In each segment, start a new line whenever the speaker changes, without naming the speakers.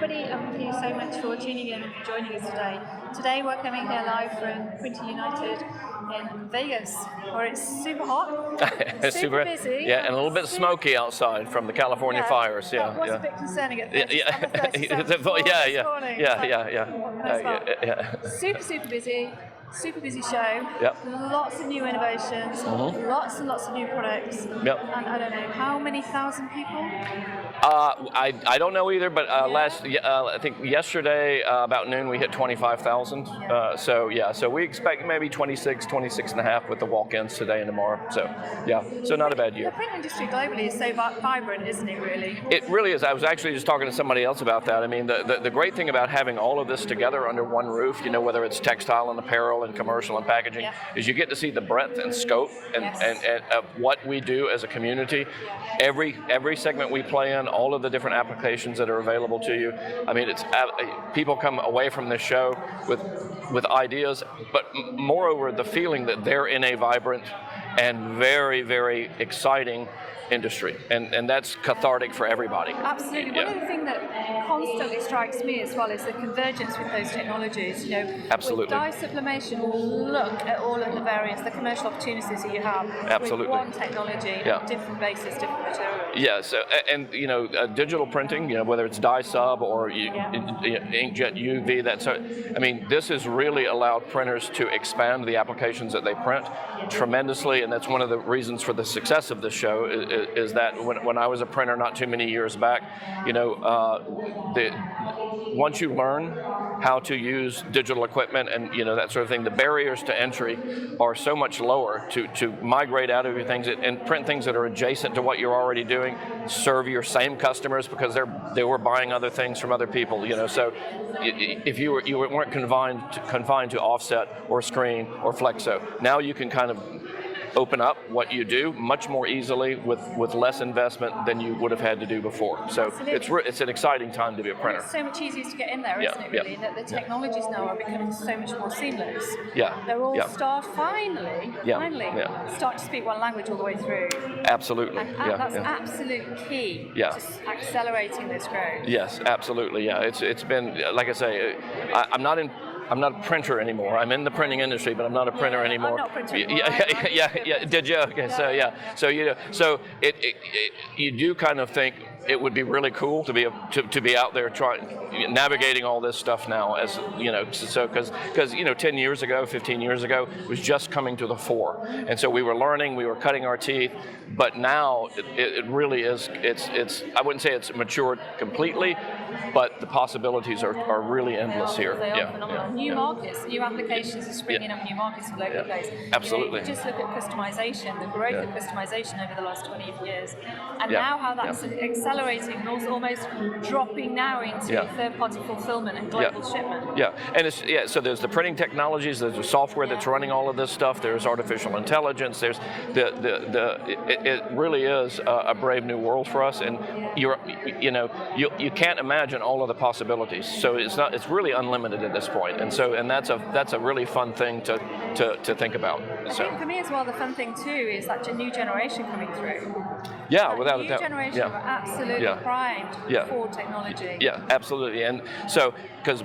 everybody, and thank you so much for tuning in and for joining us today. Today we're coming here live from Printer United in Vegas, where it's super hot, super busy.
Yeah, and a little bit smoky outside from the California fires.
That was a bit concerning at first. On the 37th floor this morning. Super busy. Super busy show.
Yep.
Lots of new innovations. Lots and lots of new products.
Yep.
And I don't know how many thousand people.
I don't know either, but I think yesterday about noon we hit 25,000. So we expect maybe 26 and a half with the walk-ins today and tomorrow. So not a bad year.
The print industry globally is so vibrant, isn't it? Really.
It really is. I was actually just talking to somebody else about that. I mean, the great thing about having all of this together under one roof, whether it's textile and apparel and commercial and packaging, is you get to see the breadth and scope and of what we do as a community. Every segment we play in, all of the different applications that are available to you. I mean, it's people come away from this show with ideas, but moreover, the feeling that they're in a vibrant and very, very exciting industry, and that's cathartic for everybody.
Absolutely. One of the things that constantly strikes me as well is the convergence with those technologies.
Absolutely.
With dye sublimation, look at all of the commercial opportunities that you have.
Absolutely.
With one technology, different bases, different materials.
Yeah. So, and digital printing, whether it's dye sub or inkjet UV, this has really allowed printers to expand the applications that they print tremendously, and that's one of the reasons for the success of this show is that when I was a printer not too many years back, once you learn how to use digital equipment and that sort of thing, the barriers to entry are so much lower to migrate out of your things and print things that are adjacent to what you're already doing, serve your same customers because they were buying other things from other people. So if you weren't confined to offset or screen or flexo, now you can kind of open up what you do much more easily with less investment than you would have had to do before. So it's an exciting time to be a printer.
It's so much easier to get in there, isn't it, really? That the technologies now are becoming so much more seamless. They're all finally start to speak one language all the way through.
Absolutely.
And that's absolute key to accelerating this growth.
Yes, absolutely. Yeah, it's been, like I say, I'm not a printer anymore. I'm in the printing industry, but I'm not a printer anymore.
I'm not a printer anymore.
Yeah. Did you? Okay. So you do kind of think it would be really cool to be out there navigating all this stuff now, as because 10 years ago, 15 years ago, it was just coming to the fore, and so we were learning, we were cutting our teeth, but now it really is. It's I wouldn't say it's matured completely, but the possibilities are really endless here.
New markets, new applications are springing up, new markets all over the place.
Absolutely.
Just look at customization, the growth of customization over the last 20 years, and now how that's accelerating and also almost dropping now into third-party fulfillment and global shipment.
And so there's the printing technologies, there's the software that's running all of this stuff, there's artificial intelligence, there's it really is a brave new world for us, and you can't imagine all of the possibilities. So it's really unlimited at this point, and that's a really fun thing to think about.
I think for me as well, the fun thing too is that new generation coming through.
Yeah, without a doubt.
New generation are absolutely primed for technology.
Yeah, absolutely. And so, because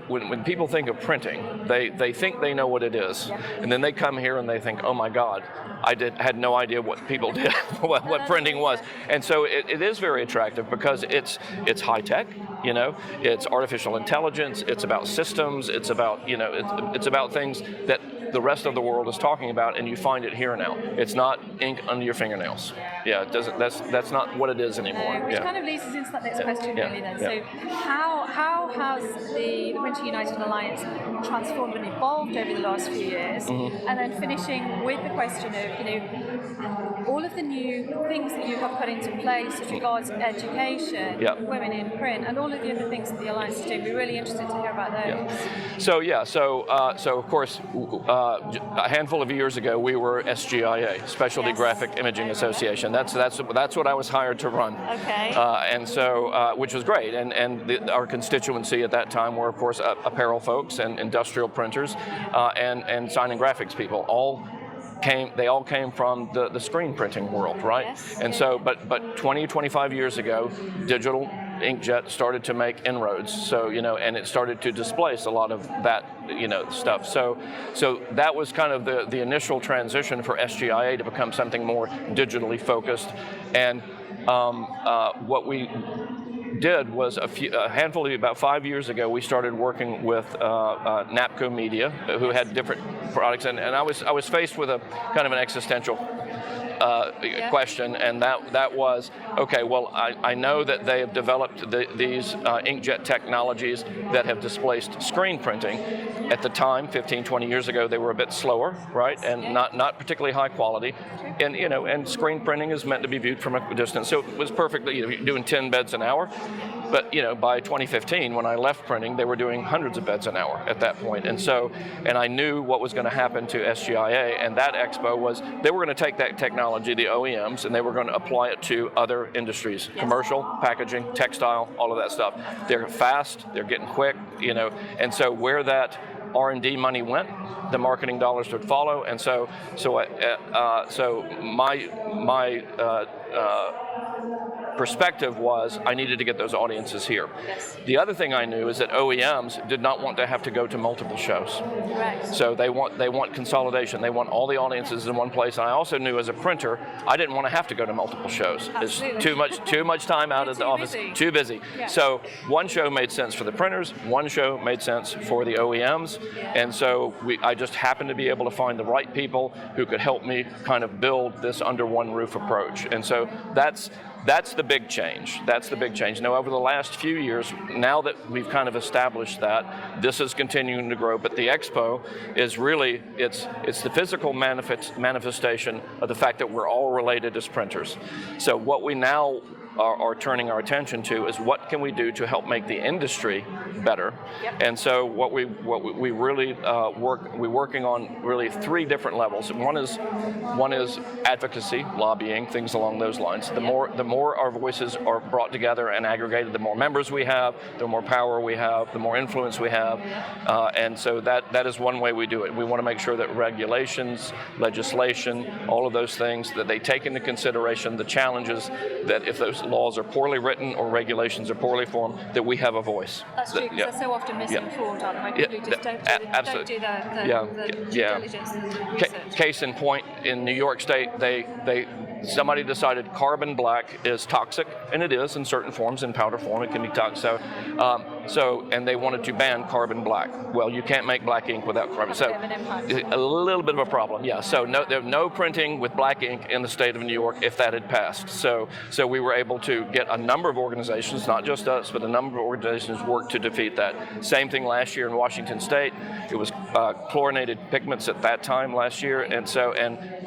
when people think of printing, they think they know what it is, and then they come here and they think, oh my God, I had no idea what people did, what printing was. And so it is very attractive because it's high tech. It's artificial intelligence. It's about systems. It's about it's about things that the rest of the world is talking about, and you find it here now. It's not ink under your fingernails. Yeah, it doesn't. That's not what it is anymore.
Which kind of leads us into that next question, really. Then, so how has the Printer United Alliance transformed and evolved over the last few years? And then finishing with the question of all of the new things that you have put into place as regards education, women in print, and all of the other things that the Alliance is doing. We're really interested to hear about those.
So of course, a handful of years ago, we were SGIA, Specialty Graphic Imaging Association. That's what I was hired to run.
Okay.
And so, which was great. And our constituency at that time were, of course, apparel folks and industrial printers and sign and graphics people. They all came from the screen printing world, right? And so, but 20, 25 years ago, digital inkjet started to make inroads. So, and it started to displace a lot of that, stuff. So that was kind of the initial transition for SGIA to become something more digitally focused. And what we did was about 5 years ago, we started working with NAPCO Media, who had different products, and I was faced with a kind of an existential question, and that was, okay, well, I know that they have developed these inkjet technologies that have displaced screen printing. At the time, 15, 20 years ago, they were a bit slower, right, and not particularly high quality, and and screen printing is meant to be viewed from a distance, so it was perfectly, doing 10 beds an hour. But by 2015, when I left printing, they were doing hundreds of beds an hour at that point. And I knew what was going to happen to SGIA, and that expo was they were going to take that technology, the OEMs, and they were going to apply it to other industries, commercial, packaging, textile, all of that stuff. They're fast, they're getting quick, and so where that R&D money went, the marketing dollars would follow. And so my perspective was I needed to get those audiences here.
Yes.
The other thing I knew is that OEMs did not want to have to go to multiple shows.
Right.
So they want consolidation. They want all the audiences in one place. And I also knew as a printer, I didn't want to have to go to multiple shows.
Absolutely.
It's too much time out of the office.
Busy.
Too busy.
Yeah.
So one show made sense for the printers, one show made sense for the OEMs, and so I just happened to be able to find the right people who could help me kind of build this under one roof approach. And so that's the big change. That's the big change. Now, over the last few years, now that we've kind of established that, this is continuing to grow. But the expo is really, it's the physical manifestation of the fact that we're all related as printers. So what we now are turning our attention to is what can we do to help make the industry better. Yep. And so what we really we're working on really 3 different levels. One is advocacy, lobbying, things along those lines. The more our voices are brought together and aggregated, the more members we have, the more power we have, the more influence we have. And so that is one way we do it. We want to make sure that regulations, legislation, all of those things, that they take into consideration the challenges that if those laws are poorly written or regulations are poorly formed, that we have a voice.
That's true, because they're so often misinformed, aren't they? People just don't do the due diligence and the research. Case
in point, in New York State, somebody decided carbon black is toxic, and it is in certain forms. In powder form, it can be toxic. And they wanted to ban carbon black. Well, you can't make black ink without carbon. So a little bit of a problem, yeah. So there's no printing with black ink in the state of New York if that had passed. So we were able to get a number of organizations, not just us, but a number of organizations work to defeat that. Same thing last year in Washington State. It was chlorinated pigments at that time last year, and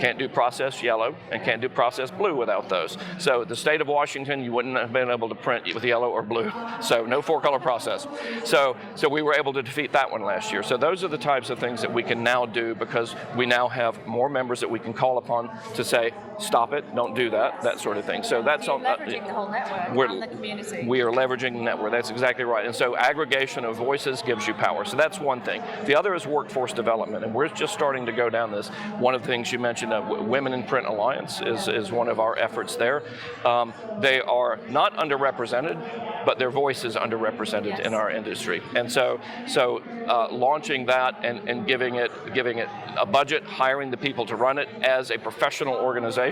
can't do processed yellow and can't do processed blue without those. So the state of Washington, you wouldn't have been able to print with yellow or blue. So no 4-color process. So we were able to defeat that one last year. So those are the types of things that we can now do because we now have more members that we can call upon to say, stop it, don't do that, that sort of thing. So that's all.
Leveraging the whole network and the community.
We are leveraging the network. That's exactly right. And so aggregation of voices gives you power. So that's one thing. The other is workforce development, and we're just starting to go down this. One of the things you mentioned, Women in Print Alliance is one of our efforts there. They are not underrepresented, but their voice is underrepresented in our industry. And so launching that and giving it a budget, hiring the people to run it as a professional organization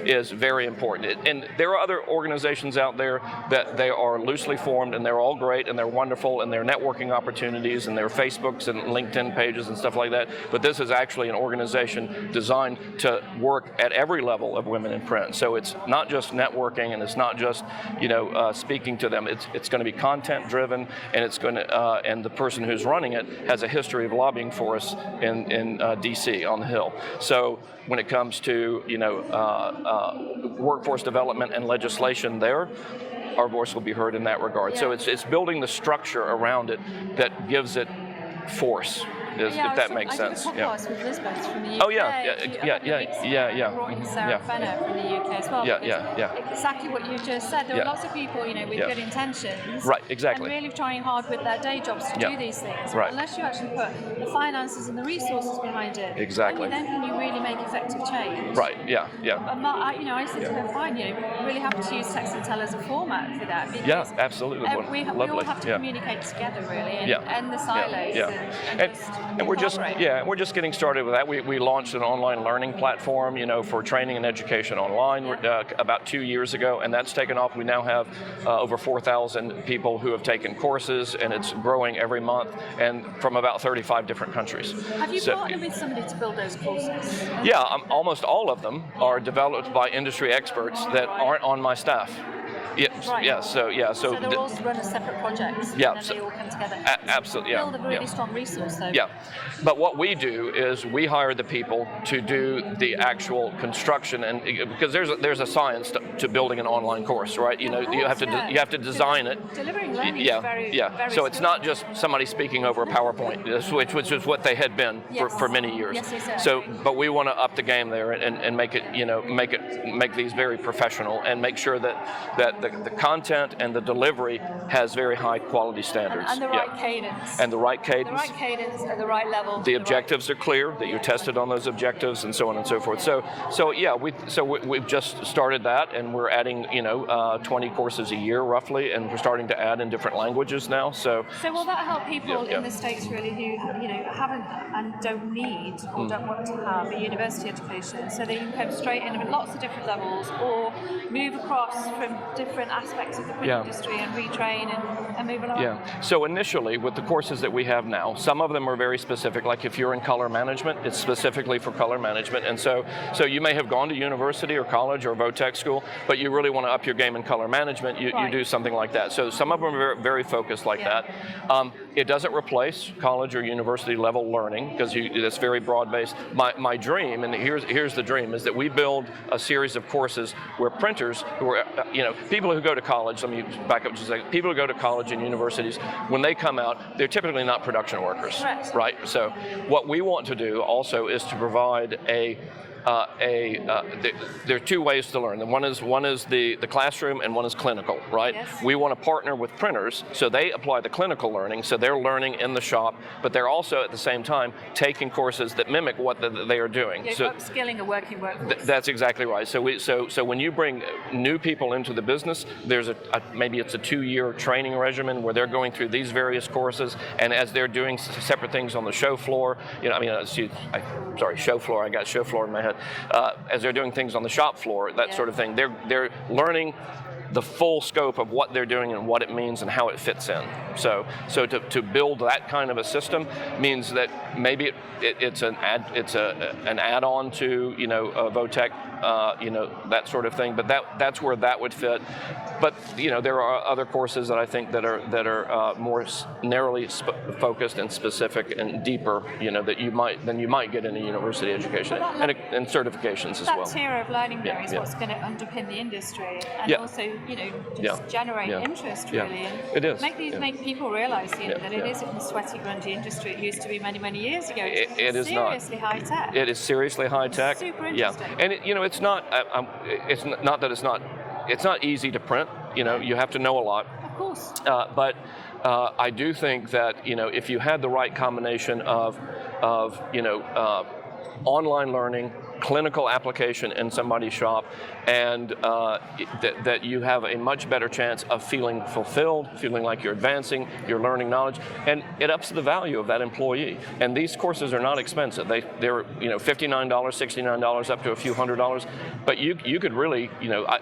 is very important. And there are other organizations out there that they are loosely formed and they're all great and they're wonderful and they're networking opportunities and they're Facebooks and LinkedIn pages and stuff like that. But this is actually an organization designed to work at every level of women in print. So it's not just networking and it's not just speaking to them. It's going to be content driven, and it's going to and the person who's running it has a history of lobbying for us in DC on the Hill. So when it comes to workforce development and legislation there, our voice will be heard in that regard. So it's building the structure around it that gives it force. if that makes sense.
I did a podcast with Elizabeth from the UK.
Oh yeah.
Brought in Sarah Fenner from the UK as well.
Yeah.
Exactly what you just said. There are lots of people, with good intentions.
Right, exactly.
And really trying hard with their day jobs to do these things. But unless you actually put the finances and the resources behind it,
exactly,
then can you really make effective change?
Right. Yeah.
I said to her, fine. We really have to use Texintel as a format for that.
Yeah, absolutely.
We all have to communicate together, really, and end the silos.
And we're just getting started with that. We launched an online learning platform, for training and education online about 2 years ago, and that's taken off. We now have over 4,000 people who have taken courses, and it's growing every month, and from about 35 different countries.
Have you partnered with somebody to build those courses?
Yeah, almost all of them are developed by industry experts that aren't on my staff. So
they're all run as separate projects. And then they all come together.
Absolutely.
Build a really strong resource, though.
Yeah, but what we do is we hire the people to do the actual construction, and because there's a science to building an online course, right? You have to design it.
Delivering learning is very
so it's not just somebody speaking over a PowerPoint, which is what they had been for many years.
Yes, exactly.
So, but we want to up the game there and make it make these very professional and make sure that the content and the delivery has very high quality standards.
And the right cadence.
And the right cadence.
The right cadence at the right level.
The objectives are clear, that you're tested on those objectives, and so on and so forth. We've just started that, and we're adding 20 courses a year roughly, and we're starting to add in different languages now. So
will that help people in the States really who haven't and don't need or don't want to have a university education, so they can come straight in with lots of different levels, or move across from different aspects of the print industry and retrain and move along?
Yeah. So initially, with the courses that we have now, some of them are very specific. Like if you're in color management, it's specifically for color management. And so you may have gone to university or college or Votech school, but you really want to up your game in color management, you do something like that. So some of them are very, very focused like that. It doesn't replace college or university level learning, because it's very broad-based. My dream, and here's the dream, is that we build a series of courses where printers who are, people who go to college, let me back up just a second, people who go to college and universities, when they come out, they're typically not production workers, right? So what we want to do also is to provide there are two ways to learn. One is the classroom, and one is clinical, right?
Yes.
We want to partner with printers, so they apply the clinical learning, so they're learning in the shop, but they're also at the same time taking courses that mimic what they are doing.
So upskilling a working workforce.
That's exactly right. So when you bring new people into the business, there's maybe it's a 2-year training regimen where they're going through these various courses, and as they're doing separate things on the show floor, show floor. I got show floor in my head. As they're doing things on the shop floor, that sort of thing, they're learning the full scope of what they're doing and what it means and how it fits in. So to build that kind of a system means that maybe it's an add-on to Votech, that sort of thing. But that's where that would fit. But there are other courses that I think that are more narrowly focused and specific and deeper, that you might get in a university education and certifications as well.
That tier of learning there is what's going to underpin the industry, and also generate interest really. And
it is.
Make people realise that it isn't a sweaty, grungy industry it used to be many years ago.
It is
seriously high tech.
It is seriously high tech.
Super interesting.
And it's not. It's not that it's not. It's not easy to print. You have to know a lot.
Of course.
But I do think that if you had the right combination of online learning, clinical application in somebody's shop, and that you have a much better chance of feeling fulfilled, feeling like you're advancing, you're learning knowledge, and it ups the value of that employee. And these courses are not expensive. They're $59, $69, up to a few $100s. But you could really,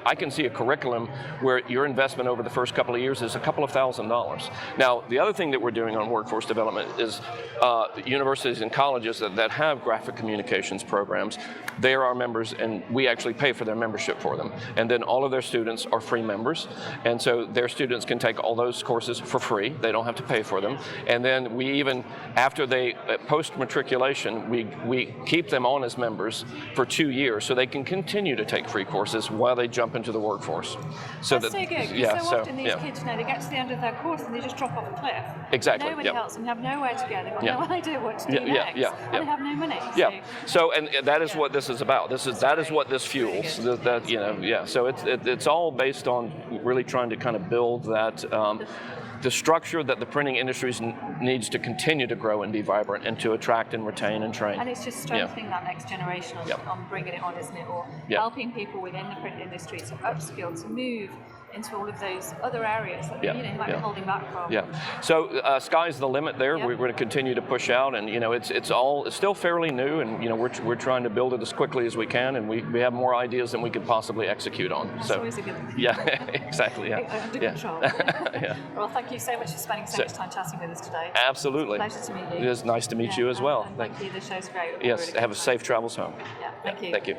I can see a curriculum where your investment over the first couple of years is a couple of $1,000s. Now, the other thing that we're doing on workforce development is universities and colleges that have graphic communications programs. They are our members, and we actually pay for their membership for them. And then all of their students are free members, and so their students can take all those courses for free. They don't have to pay for them. And then we even, after they post-matriculation, we keep them on as members for 2 years, so they can continue to take free courses while they jump into the workforce.
So that's so good. So often these kids, you know, they get to the end of their course and they just drop off a cliff.
Exactly.
Nobody helps them. They have nowhere to go. They've got no idea what to do next. And they have no money.
So and that is what this is about. That is what this fuels. That you know. So it's all based on really trying to kind of build that. The structure that the printing industry needs to continue to grow and be vibrant, and to attract and retain and train.
And it's just strengthening that next generation on bringing it on, isn't it? Or helping people within the print industry to upskill, to move into all of those other areas that you might be holding back from.
So sky's the limit there. We're going to continue to push out, and you know it's still fairly new, and you know we're trying to build it as quickly as we can, and we have more ideas than we could possibly execute on.
That's always a good thing.
Yeah, exactly.
Under control. Well, thank you so much for spending so much time chatting with us today.
Absolutely.
It's a pleasure to meet you.
It is nice to meet you as well.
Thank you. The show's great.
Yes. Have a safe travels home.
Yeah. Thank you.
Thank you.